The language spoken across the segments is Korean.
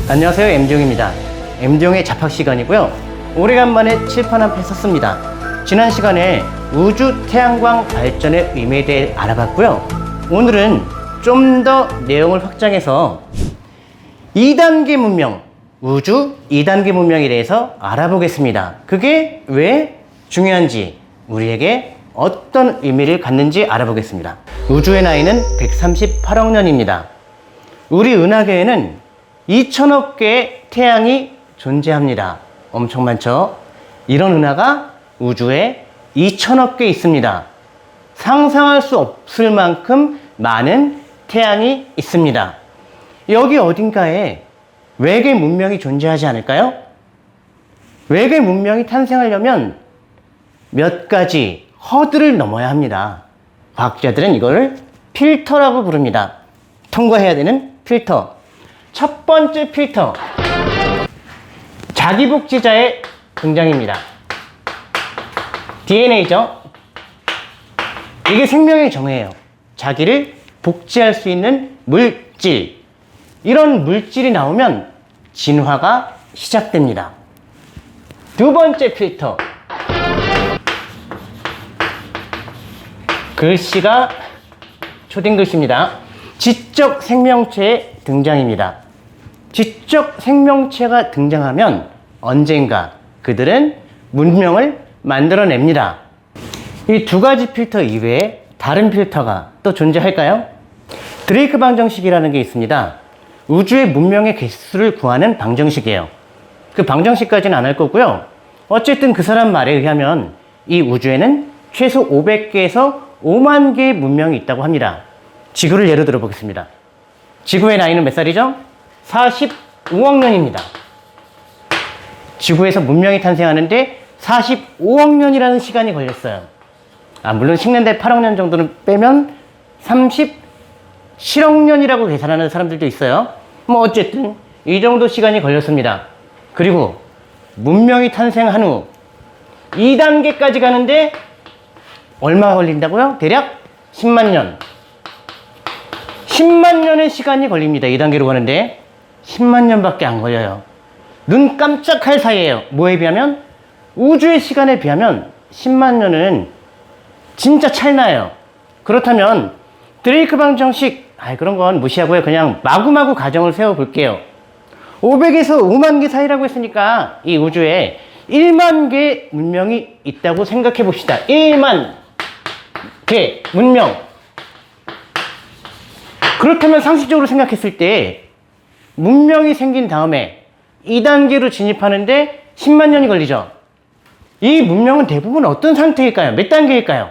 안녕하세요, MD용입니다. MD용의 잡학 시간이고요. 오래간만에 칠판 한 편 썼습니다. 지난 시간에 우주 태양광 발전의 의미에 대해 알아봤고요. 오늘은 좀 더 내용을 확장해서 2단계 문명, 우주 2단계 문명에 대해서 알아보겠습니다. 그게 왜 중요한지, 우리에게 어떤 의미를 갖는지 알아보겠습니다. 우주의 나이는 138억 년입니다. 우리 은하계에는 2천억 개의 태양이 존재합니다. 엄청 많죠? 이런 은하가 우주에 2천억 개 있습니다. 상상할 수 없을 만큼 많은 태양이 있습니다. 여기 어딘가에 외계 문명이 존재하지 않을까요? 외계 문명이 탄생하려면 몇 가지 허들을 넘어야 합니다. 과학자들은 이걸 필터라고 부릅니다. 통과해야 되는 필터. 첫 번째 필터, 자기복제자의 등장입니다. DNA죠. 이게 생명의 정의예요. 자기를 복제할 수 있는 물질. 이런 물질이 나오면 진화가 시작됩니다. 두 번째 필터, 글씨가 초딩 글씨입니다. 지적 생명체의 등장입니다. 지적 생명체가 등장하면 언젠가 그들은 문명을 만들어냅니다. 이 두 가지 필터 이외에 다른 필터가 또 존재할까요? 드레이크 방정식이라는 게 있습니다. 우주의 문명의 개수를 구하는 방정식이에요. 그 방정식까지는 안 할 거고요. 어쨌든 그 사람 말에 의하면 이 우주에는 최소 500개에서 5만 개의 문명이 있다고 합니다. 지구를 예로 들어 보겠습니다. 지구의 나이는 몇 살이죠? 45억 년입니다. 지구에서 문명이 탄생하는데 45억 년이라는 시간이 걸렸어요. 물론 식년대 8억 년 정도는 빼면 37억 년이라고 계산하는 사람들도 있어요. 어쨌든 이 정도 시간이 걸렸습니다. 그리고 문명이 탄생한 후 2단계까지 가는데 얼마 걸린다고요? 대략 10만 년. 10만 년의 시간이 걸립니다. 2단계로 가는데 10만 년밖에 안 걸려요. 눈 깜짝할 사이에요. 뭐에 비하면? 우주의 시간에 비하면 10만 년은 진짜 찰나예요. 그렇다면 드레이크 방정식, 그런 건 무시하고요. 그냥 마구마구 가정을 세워볼게요. 500에서 5만 개 사이라고 했으니까 이 우주에 1만 개의 문명이 있다고 생각해 봅시다. 1만 개 문명. 그렇다면 상식적으로 생각했을 때 문명이 생긴 다음에 2단계로 진입하는데 10만 년이 걸리죠. 이 문명은 대부분 어떤 상태일까요? 몇 단계일까요?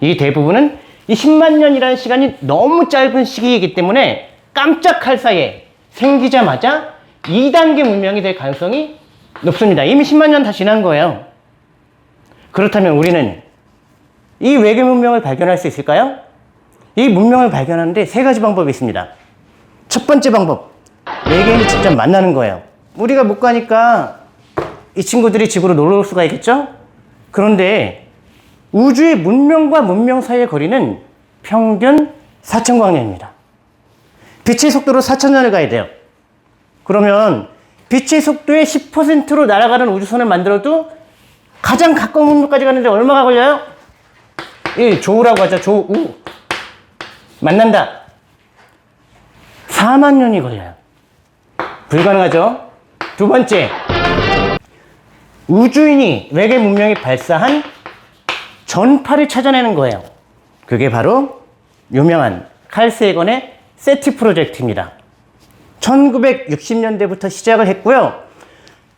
이 대부분은 이 10만 년이라는 시간이 너무 짧은 시기이기 때문에 깜짝할 사이에 생기자마자 2단계 문명이 될 가능성이 높습니다. 이미 10만 년 다 지난 거예요. 그렇다면 우리는 이 외계 문명을 발견할 수 있을까요? 이 문명을 발견하는데 세 가지 방법이 있습니다. 첫 번째 방법, 외계인이 직접 만나는 거예요. 우리가 못 가니까 이 친구들이 지구로 놀러 올 수가 있겠죠? 그런데 우주의 문명과 문명 사이의 거리는 평균 4,000광년입니다. 빛의 속도로 4,000년을 가야 돼요. 그러면 빛의 속도의 10%로 날아가는 우주선을 만들어도 가장 가까운 문명까지 가는데 얼마가 걸려요? 1조우라고 하죠. 조우. 만난다. 4만 년이 걸려요. 불가능하죠? 두 번째, 우주인이 외계 문명이 발사한 전파를 찾아내는 거예요. 그게 바로 유명한 칼 세건의 세티 프로젝트입니다. 1960년대부터 시작을 했고요.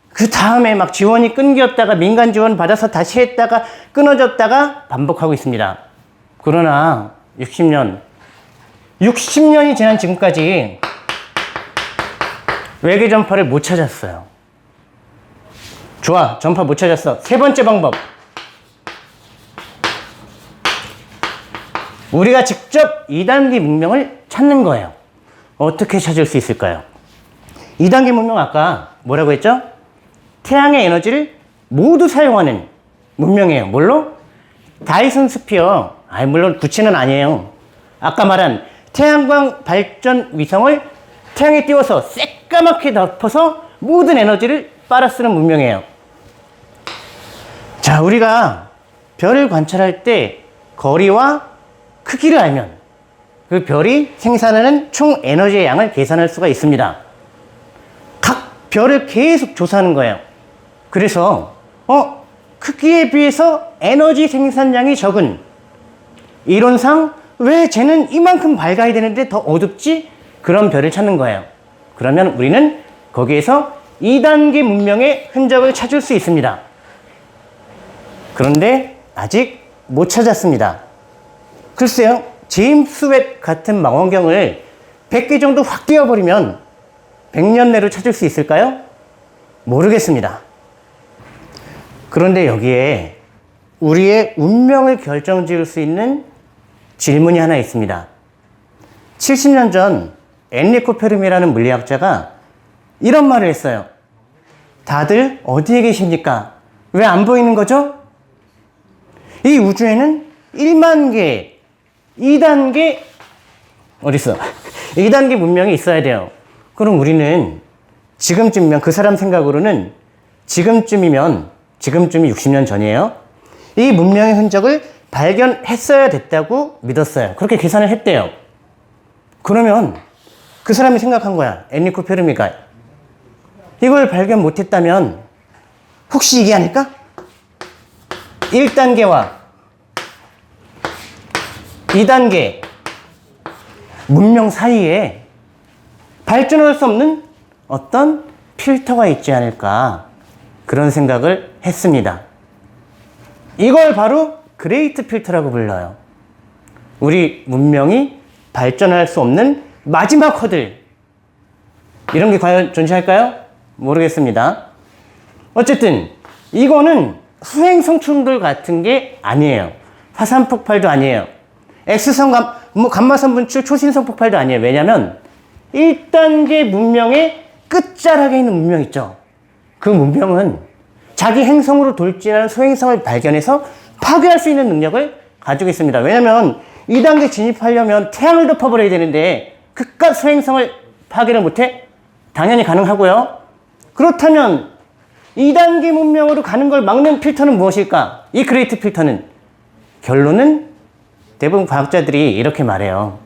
그 다음에 막 지원이 끊겼다가 민간 지원 받아서 다시 했다가 끊어졌다가 반복하고 있습니다. 그러나 60년이 지난 지금까지 외계 전파를 못 찾았어요. 좋아, 전파 못 찾았어. 세 번째 방법, 우리가 직접 2단계 문명을 찾는 거예요. 어떻게 찾을 수 있을까요? 2단계 문명 아까 뭐라고 했죠? 태양의 에너지를 모두 사용하는 문명이에요. 뭘로? 다이슨 스피어. 물론 구체는 아니에요. 아까 말한 태양광 발전 위성을 태양에 띄워서 새까맣게 덮어서 모든 에너지를 빨아쓰는 문명이에요. 자, 우리가 별을 관찰할 때 거리와 크기를 알면 그 별이 생산하는 총 에너지의 양을 계산할 수가 있습니다. 각 별을 계속 조사하는 거예요. 그래서 크기에 비해서 에너지 생산량이 적은, 이론상 왜 쟤는 이만큼 밝아야 되는데 더 어둡지? 그런 별을 찾는 거예요. 그러면 우리는 거기에서 2단계 문명의 흔적을 찾을 수 있습니다. 그런데 아직 못 찾았습니다. 글쎄요, 제임스 웹 같은 망원경을 100개 정도 확 띄워버리면 100년 내로 찾을 수 있을까요? 모르겠습니다. 그런데 여기에 우리의 운명을 결정지을 수 있는 질문이 하나 있습니다. 70년 전 엔리코 페르미라는 물리학자가 이런 말을 했어요. 다들 어디에 계십니까? 왜 안 보이는 거죠? 이 우주에는 1만 개, 2단계, 어딨어? 2단계 문명이 있어야 돼요. 그럼 우리는 지금쯤이면, 그 사람 생각으로는 지금쯤이 60년 전이에요. 이 문명의 흔적을 발견했어야 됐다고 믿었어요. 그렇게 계산을 했대요. 그러면 그 사람이 생각한 거야. 엔리코 페르미가. 이걸 발견 못했다면 혹시 이게 아닐까? 1단계와 2단계 문명 사이에 발전할 수 없는 어떤 필터가 있지 않을까, 그런 생각을 했습니다. 이걸 바로 그레이트 필터라고 불러요. 우리 문명이 발전할 수 없는 마지막 허들, 이런 게 과연 존재할까요? 모르겠습니다. 어쨌든 이거는 수행성 충돌 같은 게 아니에요. 화산 폭발도 아니에요. X선 감마선 분출 초신성 폭발도 아니에요. 왜냐면 1단계 문명의 끝자락에 있는 문명 있죠. 그 문명은 자기 행성으로 돌진하는 소행성을 발견해서 파괴할 수 있는 능력을 가지고 있습니다. 왜냐면 2단계 진입하려면 태양을 덮어버려야 되는데 그깟 소행성을 파괴를 못해? 당연히 가능하고요. 그렇다면 2단계 문명으로 가는 걸 막는 필터는 무엇일까? 이 그레이트 필터는, 결론은 대부분 과학자들이 이렇게 말해요.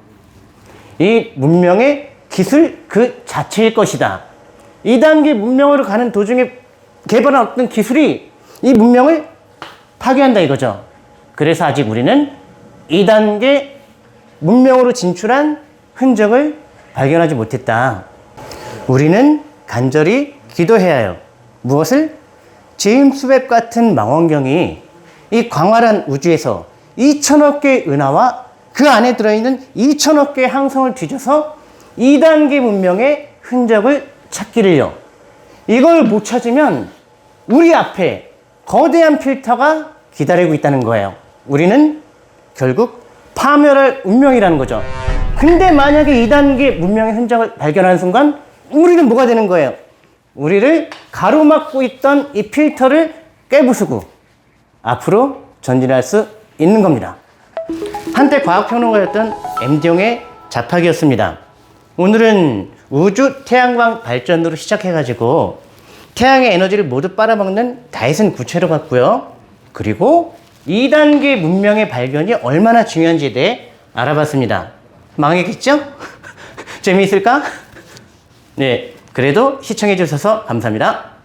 이 문명의 기술 그 자체일 것이다. 2단계 문명으로 가는 도중에 개발한 어떤 기술이 이 문명을 파괴한다 이거죠. 그래서 아직 우리는 2단계 문명으로 진출한 흔적을 발견하지 못했다. 우리는 간절히 기도해야 해요. 무엇을? 제임스 웹 같은 망원경이 이 광활한 우주에서 2천억 개의 은하와 그 안에 들어있는 2천억 개의 항성을 뒤져서 2단계 문명의 흔적을 찾기를요. 이걸 못 찾으면 우리 앞에 거대한 필터가 기다리고 있다는 거예요. 우리는 결국 파멸할 운명이라는 거죠. 근데 만약에 2단계 문명의 흔적을 발견하는 순간 우리는 뭐가 되는 거예요? 우리를 가로막고 있던 이 필터를 깨부수고 앞으로 전진할 수 있는 겁니다. 한때 과학평론가였던 MD용의 자팍이었습니다. 오늘은 우주 태양광 발전으로 시작해가지고 태양의 에너지를 모두 빨아먹는 다이슨 구체로 갔고요. 그리고 2단계 문명의 발견이 얼마나 중요한지에 대해 알아봤습니다. 망했겠죠? 재미있을까? 네, 그래도 시청해 주셔서 감사합니다.